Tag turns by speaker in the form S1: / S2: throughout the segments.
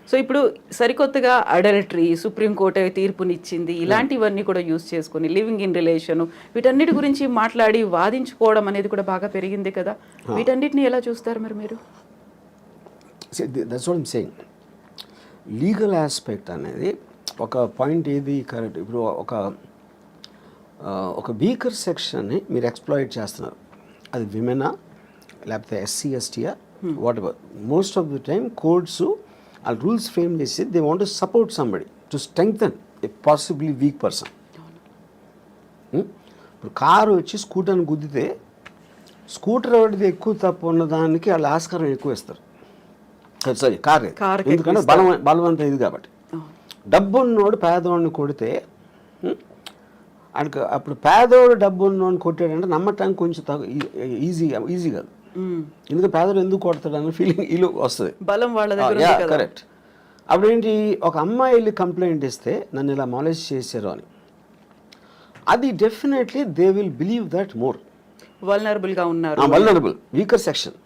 S1: So ఇప్పుడు సరికొత్తగా adultery supreme court తీర్పునిచ్చింది, ఇలాంటివన్నీ కూడా యూజ్ చేసుకొని లివింగ్ ఇన్ రిలేషన్, వీటన్నిటి గురించి మాట్లాడి వాదించుకోవడం అనేది కూడా బాగా పెరిగింది కదా. వీటన్నిటిని ఎలా చూస్తారు మరి మీరు?
S2: That's what I'm saying. Legal aspect అనేది ఒక పాయింట్ ఏది కరెక్ట్. ఇప్పుడు ఒక వీకర్ సెక్షన్ని మీరు ఎక్స్ప్లాయిట్ చేస్తున్నారు, అది విమెనా లేకపోతే ఎస్సీ ఎస్టీయా whatever. Most of the time courts ఆ రూల్స్ ఫ్రేమ్ చేసి they want to support somebody to strengthen a possibly weak person. ఇప్పుడు కారు వచ్చి స్కూటర్ని గుద్దితే స్కూటర్ వాడిది ఎక్కువ తప్పు ఉన్నదానికి వాళ్ళు ఆస్కారం ఎక్కువ ఇస్తారు. సారీ కార్, ఎందుకంటే బలవంత ఇది కాబట్టి. డబ్బు ఉన్నోడు పేదవాడిని కొడితే ఆయనకు అప్పుడు పేదోడు డబ్బు ఉన్నోడిని కొట్టాడంటే నమ్మటానికి కొంచెం ఈజీ కాదు. ఎందుకంటే పేదోడు ఎందుకు కొడతాడు అన్న ఫీలింగ్ ఇల్లు వస్తుంది,
S1: బలం వాళ్ళ దగ్గర.
S2: కరెక్ట్. అప్పుడు ఏంటి, ఒక అమ్మాయి వెళ్ళి కంప్లైంట్ ఇస్తే నన్ను ఇలా మాలేజ్ చేశారు అని, అది definitely they will believe that more.
S1: వల్నరబుల్గా ఉన్నారు,
S2: vulnerable weaker section,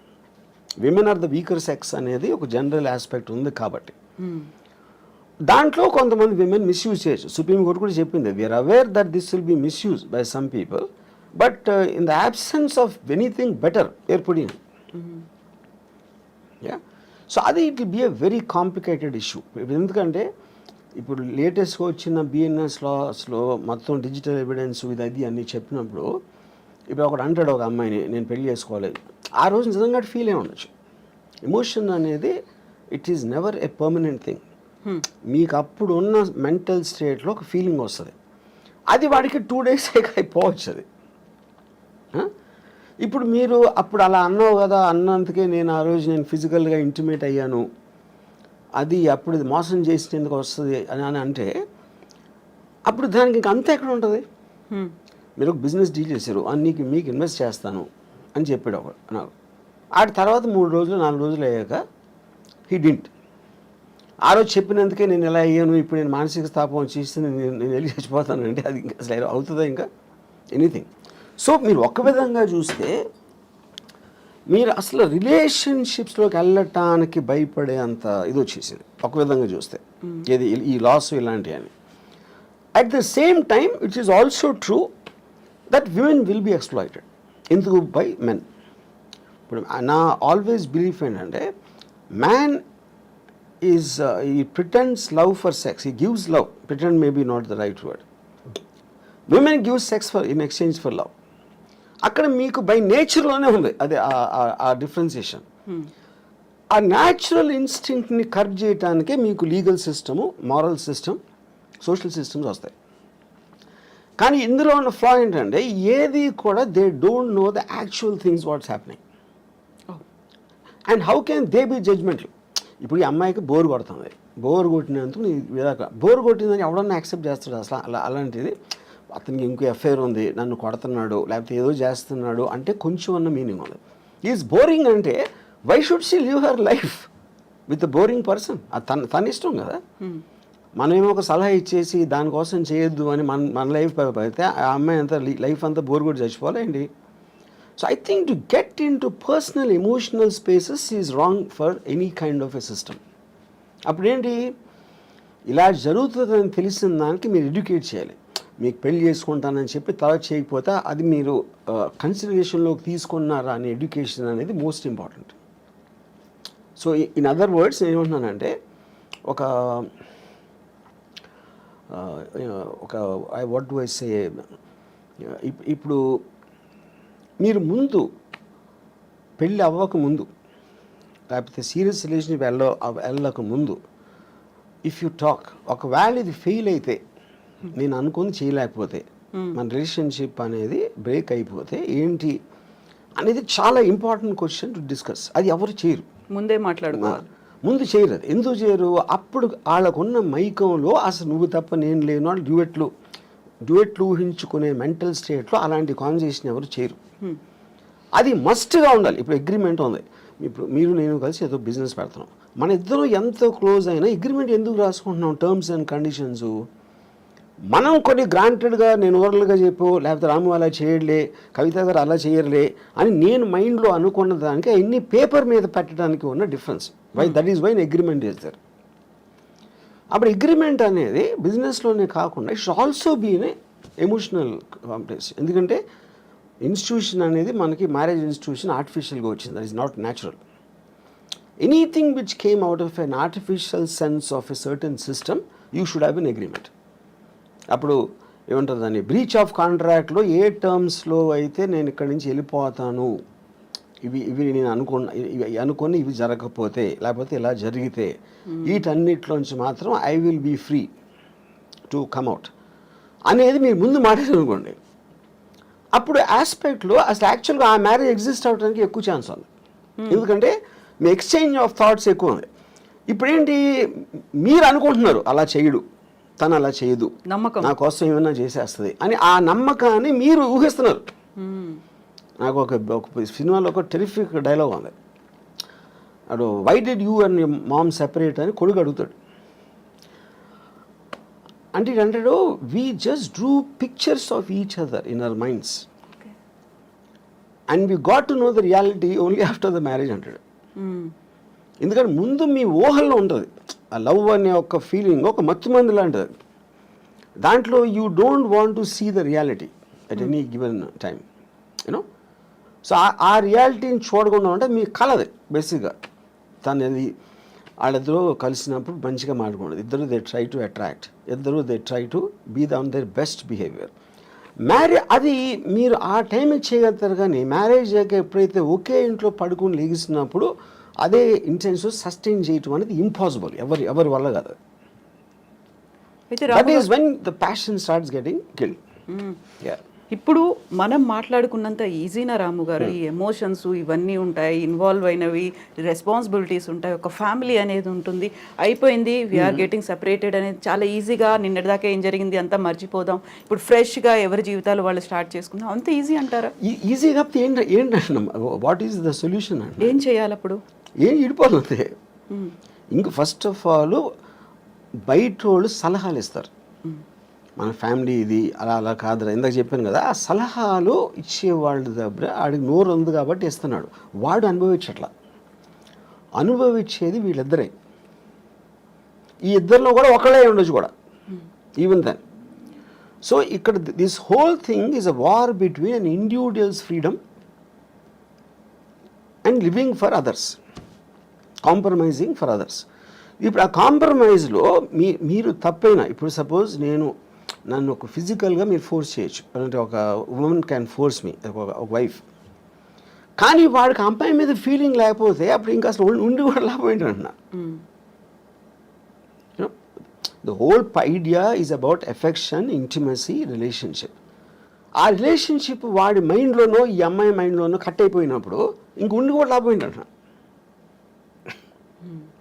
S2: women are the weaker sex అనేది ఒక జనరల్ ఆస్పెక్ట్ ఉంది కాబట్టి దాంట్లో కొంతమంది విమెన్ మిస్యూజ్ చేయొచ్చు. సుప్రీంకోర్టు కూడా చెప్పింది, we are aware that this will be misuse by some people, but in the absence of anything better ఏర్పడింది. సో అది it will be a very complicated issue. ఎందుకంటే ఇప్పుడు లేటెస్ట్గా వచ్చిన బిఎన్ఎస్ లాస్లో మొత్తం డిజిటల్ ఎవిడెన్స్ ఇది అది అన్నీ చెప్పినప్పుడు, ఇప్పుడు ఒకడు అంటాడు ఒక అమ్మాయిని నేను పెళ్లి చేసుకోవాలి, ఆ రోజు నిజంగా ఫీల్ అయి ఉండొచ్చు. ఎమోషన్ అనేది it is never a permanent thing. మీకు అప్పుడు ఉన్న మెంటల్ స్టేట్లో ఒక ఫీలింగ్ వస్తుంది, అది వాడికి 2 days అయిపోవచ్చు అది. ఇప్పుడు మీరు అప్పుడు అలా అన్నావు కదా, అన్నందుకే నేను ఆ రోజు నేను ఫిజికల్గా ఇంటిమేట్ అయ్యాను, అది అప్పుడు మోసం చేసినందుకు వస్తుంది అని అంటే అప్పుడు దానికి ఇంక అంతా ఎక్కడ ఉంటుంది. మీరు ఒక బిజినెస్ డీల్ చేశారు, మీకు ఇన్వెస్ట్ చేస్తాను అని చెప్పాడు ఒకడు నాకు. ఆ తర్వాత 3 రోజులు 4 రోజులు అయ్యాక హీ డింట్. ఆ రోజు చెప్పినందుకే నేను ఎలా అయ్యాను, ఇప్పుడు నేను మానసిక స్థాపం చేస్తే నేను వెళ్ళి చచ్చిపోతానంటే అది ఇంకా అసలు అవుతుందా ఇంకా ఎనీథింగ్. సో మీరు ఒక విధంగా చూస్తే మీరు అసలు రిలేషన్షిప్స్లోకి వెళ్ళటానికి భయపడే అంత ఇది వచ్చేసింది ఒక విధంగా చూస్తే, ఏది ఈ లాస్ ఇలాంటివి అని. At the same time it is also true that women will be exploited. ఎందుకు? By men. ఇప్పుడు నా ఆల్వేస్ బిలీఫ్ ఏంటంటే, man is he pretends love for sex, he gives love, pretend may be not the right word, women give sex for in exchange for love. అక్కడ మీకు by నేచర్లోనే ఉంది అది ఆ differentiation. ఆ natural ఇన్స్టింక్ట్ని curb చేయడానికే మీకు legal system, moral system, social systems వస్తాయి. కానీ ఇందులో ఉన్న ఫ్లా ఏంటంటే ఏది కూడా they don't know the actual things what's happening and how can they be judgemental. ఇప్పుడు ఈ అమ్మాయికి బోర్ కొడుతుంది, బోర్ కొట్టినందుకు బోర్ కొట్టిందని ఎవడన్నా యాక్సెప్ట్ చేస్తాడు అసలు? అలాంటిది అతనికి ఇంకో ఎఫ్ఐఆర్ ఉంది, నన్ను కొడుతున్నాడు లేకపోతే ఏదో చేస్తున్నాడు అంటే కొంచెం అన్న మీనింగ్ ఉంది. ఈజ్ బోరింగ్ అంటే why should she live her life with boring person? తన ఇష్టం కదా. మనమేమో ఒక సలహా ఇచ్చేసి దానికోసం చేయొద్దు అని మన లైఫ్ అయితే ఆ అమ్మాయి అంతా లైఫ్ అంతా బోర్ కొట్టి చచ్చిపోవాలండి. So I think to get into personal emotional spaces is wrong for any kind of a system. అప్పుడేంటి, ఇలా జరుగుతుందని తెలిసిన దానికి మీరు ఎడ్యుకేట్ చేయాలి. మీకు పెళ్లి చేసుకుంటానని చెప్పి తర్వాత చేయకపోతే అది మీరు కన్సిడరేషన్లోకి తీసుకున్నారా అనే ఎడ్యుకేషన్ అనేది most important. So in other words ఏమంటున్నానంటే, ఒక వాట్ డు ఐ సే, ఇప్పుడు మీరు ముందు పెళ్ళి అవ్వక ముందు లేకపోతే సీరియస్ రిలేషన్షిప్ వెళ్ళక ముందు ఇఫ్ యూ టాక్, ఒకవేళ ఇది ఫెయిల్ అయితే, నేను అనుకుని చేయలేకపోతే, మన రిలేషన్షిప్ అనేది బ్రేక్ అయిపోతే ఏంటి అనేది చాలా ఇంపార్టెంట్ క్వశ్చన్ టు డిస్కస్. అది ఎవరు చేయరు,
S1: ముందే మాట్లాడుకోవాలి.
S2: ముందు చేయరు. అది ఎందుకు చేయరు? అప్పుడు వాళ్ళకున్న మైకంలో అసలు నువ్వు తప్ప నేను లేను అని డ్యూయెట్లు ఊహించుకునే మెంటల్ స్టేట్లో అలాంటి కాన్వర్సేషన్ ఎవరు చేయరు. అది మస్ట్గా ఉండాలి. ఇప్పుడు అగ్రిమెంట్ ఉంది, ఇప్పుడు మీరు నేను కలిసి ఏదో బిజినెస్ పెడుతున్నాం, మన ఇద్దరు ఎంతో క్లోజ్ అయినా అగ్రిమెంట్ ఎందుకు రాసుకుంటున్నాం? టర్మ్స్ అండ్ కండిషన్స్ మనం కొన్ని గ్రాంటెడ్గా నేను ఓరల్గా చెప్పు, లేకపోతే రాము అలా చేయలే, కవిత గారు అలా చేయర్లే అని నేను మైండ్లో అనుకున్న దానికి అన్ని పేపర్ మీద పెట్టడానికి ఉన్న difference. That is why agreement is there. అప్పుడు అగ్రిమెంట్ అనేది బిజినెస్లోనే కాకుండా it's also been emotional complex. ఎందుకంటే ఇన్స్టిట్యూషన్ అనేది మనకి మ్యారేజ్ ఇన్స్టిట్యూషన్ ఆర్టిఫిషియల్గా వచ్చింది, that is not natural. Anything which came out of an artificial sense of a certain system you should have an agreement. అప్పుడు ఏమంటారు దాన్ని, బ్రీచ్ ఆఫ్ కాంట్రాక్ట్లో ఏ టర్మ్స్లో అయితే నేను ఇక్కడి నుంచి వెళ్ళిపోతాను, ఇవి నేను అనుకుని ఇవి జరగకపోతే, లేకపోతే ఇలా జరిగితే వీటన్నిటిలోంచి మాత్రం I will be free to come out అనేది మీరు ముందు మాట్లాడారనుకోండి, అప్పుడు ఆస్పెక్ట్లో అసలు యాక్చువల్గా ఆ మ్యారేజ్ ఎగ్జిస్ట్ అవ్వడానికి ఎక్కువ ఛాన్స్ ఉంది. ఎందుకంటే మీ ఎక్స్చేంజ్ ఆఫ్ థాట్స్ ఎక్కువ ఉంది. ఇప్పుడేంటి, మీరు అనుకుంటున్నారు అలా చేయడు, తను అలా చేయదు,
S1: నమ్మకం
S2: నా కోసం ఏమైనా చేసేస్తుంది అని ఆ నమ్మకాన్ని మీరు ఊహిస్తున్నారు. నాకు ఒక సినిమాలో ఒక టెరిఫిక్ డైలాగ్ ఉంది. అడు why did you and mom separate అని కొడుకు అడుగుతాడు. అంటే అంటాడు, we just drew pictures of each other in our minds and we got to know the reality only after the marriage అంటాడు. ఎందుకంటే ముందు మీ ఊహల్లో ఉంటుంది ఆ లవ్ అనే ఒక ఫీలింగ్, ఒక మత్తుమందు లాంటిది. దాంట్లో you don't want to see the reality at any given time, you know. So ఆ రియాలిటీని చూడకుండా ఉంటే మీ కలది బేసిక్గా. తను అది వాళ్ళిద్దరూ కలిసినప్పుడు మంచిగా మాట్లాడుకోండి, ఇద్దరు దే ట్రై టు అట్రాక్ట్, ఇద్దరు they try to be on their best behaviour. అది మీరు ఆ టైంకి చేయగలుగుతారు. కానీ మ్యారేజ్ అయ్యాక ఎప్పుడైతే ఒకే ఇంట్లో పడుకుని లెగిసినప్పుడు అదే ఇంటెన్షన్ సస్టైన్ చేయటం అనేది ఇంపాసిబుల్, ఎవరి వల్ల కాదు. That is when the passion starts getting killed.
S1: ఇప్పుడు మనం మాట్లాడుకున్నంత ఈజీనా రాము గారు, ఈ ఎమోషన్స్ ఇవన్నీ ఉంటాయి, ఇన్వాల్వ్ అయినవి, రెస్పాన్సిబిలిటీస్ ఉంటాయి, ఒక ఫ్యామిలీ అనేది ఉంటుంది, అయిపోయింది వీఆర్ గెటింగ్ సెపరేటెడ్ అనేది చాలా ఈజీగా, నిన్నటిదాకా ఏం జరిగింది అంతా మర్చిపోదాం, ఇప్పుడు ఫ్రెష్గా ఎవరి జీవితాలు వాళ్ళు స్టార్ట్ చేసుకుందాం, అంత ఈజీ అంటారా?
S2: ఈజీగా ఏంటంటే వాట్ ఈస్ ద సొల్యూషన్ అంటే
S1: ఏం చేయాలి అప్పుడు?
S2: ఏం ఇడిపోతుంది. ఇంక ఫస్ట్ ఆఫ్ ఆల్ బయట వాళ్ళు సలహాలు ఇస్తారు, మన ఫ్యామిలీ ఇది అలా కాదురా, ఇందాక చెప్పాను కదా, ఆ సలహాలు ఇచ్చేవాళ్ళు దగ్గర ఆడికి నోరు ఉంది కాబట్టి ఇస్తున్నాడు, వాడు అనుభవించట్లా. అనుభవించేది వీళ్ళిద్దరే. ఈ ఇద్దరిలో కూడా ఒకళ్ళే ఉండొచ్చు కూడా, ఈవెన్ దెన్. సో ఇక్కడ this whole thing is a war between an individuals freedom and living for others, compromising for others. ఇప్పుడు ఆ కాంప్రమైజ్లో మీరు తప్పైనా, ఇప్పుడు సపోజ్ నన్ను ఒక ఫిజికల్గా మీరు ఫోర్స్ చేయొచ్చు, అంటే ఒక ఉమెన్ క్యాన్ ఫోర్స్ మీ, ఒక వైఫ్. కానీ వాడికి అమ్మాయి మీద ఫీలింగ్ లేకపోతే అప్పుడు ఇంకా అసలు ఉండి కూడా లాభం ఏంటంటున్నా. The whole idea is about affection, intimacy, relationship. ఆ రిలేషన్షిప్ వాడి మైండ్లోనో ఈ అమ్మాయి మైండ్లోనో కట్ అయిపోయినప్పుడు ఇంక ఉండి కూడా లాభం ఏంటంటున్నా.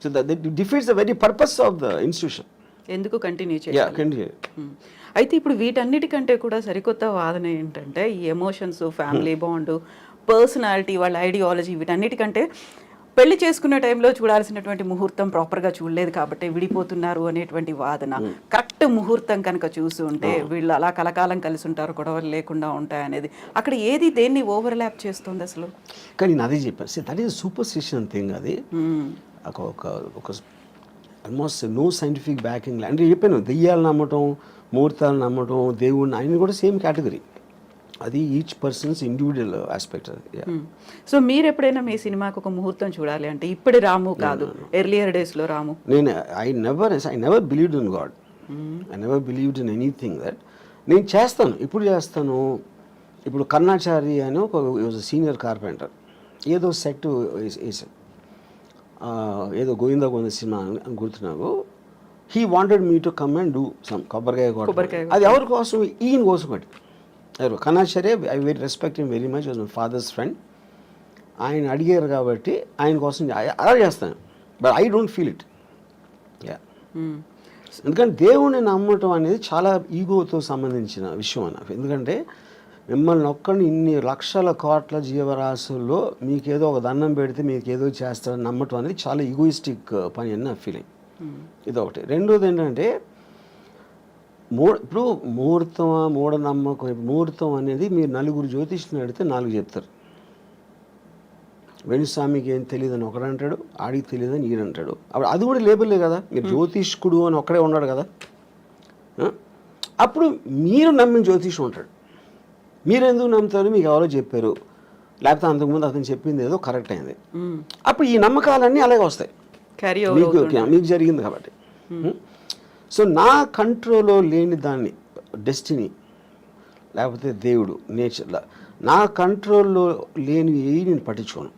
S2: So that defeats the very purpose of the institution.
S1: ఎందుకు కంటిన్యూ చేయాలి? అయితే ఇప్పుడు వీటన్నిటికంటే కూడా సరికొత్త వాదన ఏంటంటే, ఈ ఎమోషన్స్, ఫ్యామిలీ బాండ్, పర్సనాలిటీ, వాళ్ళ ఐడియాలజీ, వీటన్నిటికంటే పెళ్లి చేసుకునే టైంలో చూడాల్సినటువంటి ముహూర్తం ప్రాపర్గా చూడలేదు కాబట్టి విడిపోతున్నారు అనేటువంటి వాదన. కరెక్ట్ ముహూర్తం కనుక చూసి ఉంటే వీళ్ళు అలా కలకాలం కలిసి ఉంటారు, గొడవలు లేకుండా ఉంటాయనేది, అక్కడ ఏది దేన్ని ఓవర్లాప్ చేస్తుంది అసలు?
S2: కానీ నేను అదే చెప్పాను, దట్ ఈస్ సూపర్స్టిషన్ థింగ్. అది ఒక ఆల్మోస్ట్ నో సైంటిఫిక్ బ్యాకింగ్. అంటే చెప్పాను, దెయ్యాలు నమ్మటం, ముహూర్తాలు నమ్మటం, దేవుడిని, ఆయన కూడా సేమ్ కేటగిరీ. అది ఈచ్ పర్సన్స్ ఇండివిజువల్ ఆస్పెక్ట్. అది.
S1: సో మీరు ఎప్పుడైనా మీ సినిమాకి ఒక ముహూర్తం చూడాలి అంటే ఇప్పుడు రాము కాదు, ఎర్లియర్ డేస్లో రాము?
S2: నేను I never believed in God, I never believed in anything that. నేను చేస్తాను, ఇప్పుడు చేస్తాను. ఇప్పుడు కర్ణాచారి అని ఒక సీనియర్ కార్పెంటర్ ఏదో సెట్ వేసాడు, ఏదో గోవిందా సినిమా అని గుర్తున్నావు. He wanted me to come and do some కొబ్బరికాయ. అది ఎవరి కోసం? ఈయన కోసం. Bhatti Karnacharya, I very respect him very much, was my father's friend. ఆయన అడిగారు కాబట్టి ఆయన కోసం అలా చేస్తాను, but I don't feel it. ఎందుకంటే దేవుణ్ణి నమ్మటం అనేది చాలా ఈగోతో సంబంధించిన విషయం అన్న. ఎందుకంటే మిమ్మల్ని ఒక్కడిని ఇన్ని లక్షల కోట్ల జీవరాశుల్లో మీకేదో ఒక దండం పెడితే మీకేదో చేస్తారని నమ్మటం అనేది చాలా ఈగోయిస్టిక్ పని అని నా ఫీలింగ్. ఇదొకటి. రెండోది ఏంటంటే ఇప్పుడు ముహూర్తమా మూఢనమ్మకం. ముహూర్తం అనేది మీరు నలుగురు జ్యోతిష్ని అడిగితే 4 చెప్తారు. వేణుస్వామికి ఏం తెలియదని ఒకడు అంటాడు, ఆడికి తెలియదని ఈడంటాడు. అప్పుడు అది కూడా లేబుల్లే కదా, మీరు జ్యోతిష్కుడు అని ఒక్కడే ఉన్నాడు కదా. అప్పుడు మీరు నమ్మిన జ్యోతిషం ఉంటాడు. మీరు ఎందుకు నమ్ముతారు? మీకు ఎవరో చెప్పారు, లేకపోతే అంతకుముందు అతను చెప్పింది ఏదో కరెక్ట్ అయింది. అప్పుడు ఈ నమ్మకాలన్నీ అలాగే వస్తాయి,
S1: క్యారీ
S2: మీకు జరిగింది కాబట్టి. సో నా కంట్రోల్లో లేని దాన్ని, డెస్టినీ లేకపోతే దేవుడు, నేచర్, నా కంట్రోల్లో లేని ఏవి నేను పట్టించుకోను.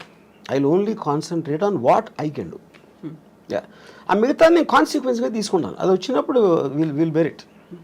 S2: I will only concentrate on what I can do. ఆ మిగతా నేను కాన్సిక్వెన్స్గా తీసుకుంటాను. అది వచ్చినప్పుడు విల్ బెర్ ఇట్.